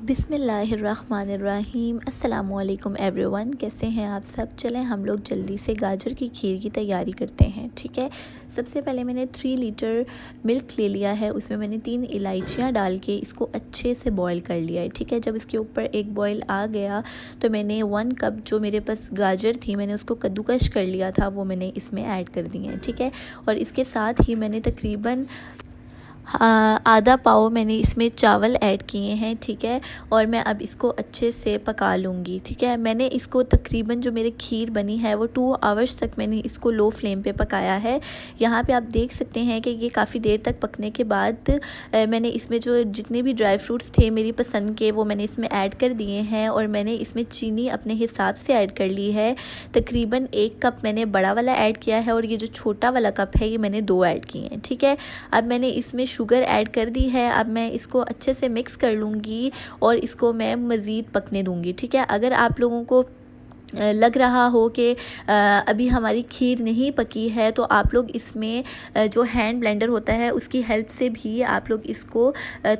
बिस्मिल्लाहिर्रहमानिर्रहीम। अस्सलामुअलैकुम एवरीवन, कैसे हैं आप सब। चलें हम लोग जल्दी से गाजर की खीर की तैयारी करते हैं। ठीक है, सबसे पहले मैंने 3 लीटर मिल्क ले लिया है, उसमें मैंने 3 इलायचियाँ डाल के इसको अच्छे से बॉईल कर लिया है। ठीक है, जब इसके ऊपर एक बॉईल आ गया तो मैंने 1 कप जो मेरे पास गाजर थी मैंने उसको कद्दूकश कर लिया था, वो मैंने इसमें ऐड कर दी है। ठीक है, और इसके साथ ही मैंने तकरीबन आधा पाव मैंने इसमें चावल ऐड किए हैं। ठीक है, और मैं अब इसको अच्छे से पका लूँगी। ठीक है, मैंने इसको तकरीबन जो मेरी खीर बनी है वो 2 आवर्स तक मैंने इसको लो फ्लेम पे पकाया है। यहाँ पे आप देख सकते हैं कि ये काफ़ी देर तक पकने के बाद मैंने इसमें जो जितने भी ड्राई फ्रूट्स थे मेरी पसंद के वो मैंने इसमें ऐड कर दिए हैं, और मैंने इसमें चीनी अपने हिसाब से ऐड कर ली है। तकरीबन 1 कप मैंने बड़ा वाला ऐड किया है, और ये जो छोटा वाला कप है ये मैंने 2 ऐड किए हैं। ठीक है, अब मैंने इसमें शुगर ऐड कर दी है। अब मैं इसको अच्छे से मिक्स कर लूँगी और इसको मैं मज़ीद पकने दूँगी। ठीक है, अगर आप लोगों को लग रहा हो कि अभी हमारी खीर नहीं पकी है तो आप लोग इसमें जो हैंड ब्लेंडर होता है उसकी हेल्प से भी आप लोग इसको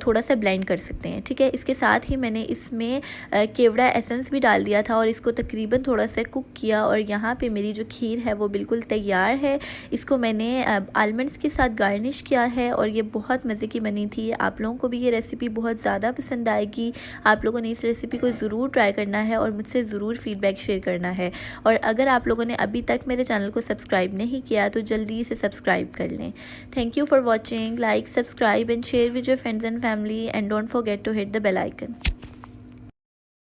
थोड़ा सा ब्लेंड कर सकते हैं। ठीक है, इसके साथ ही मैंने इसमें केवड़ा एसेंस भी डाल दिया था और इसको तकरीबन थोड़ा सा कुक किया, और यहाँ पे मेरी जो खीर है वो बिल्कुल तैयार है। इसको मैंने आलमंड्स के साथ गार्निश किया है और ये बहुत मज़े की बनी थी। आप लोगों को भी ये रेसिपी बहुत ज़्यादा पसंद आएगी। आप लोगों ने इस रेसिपी को ज़रूर ट्राई करना है और मुझसे ज़रूर फीडबैक शेयर करना है। और अगर आप लोगों ने अभी तक मेरे चैनल को सब्सक्राइब नहीं किया तो जल्दी से सब्सक्राइब कर लें। Thank you for watching. Like, subscribe and share with your friends and family, and don't forget to hit the bell icon.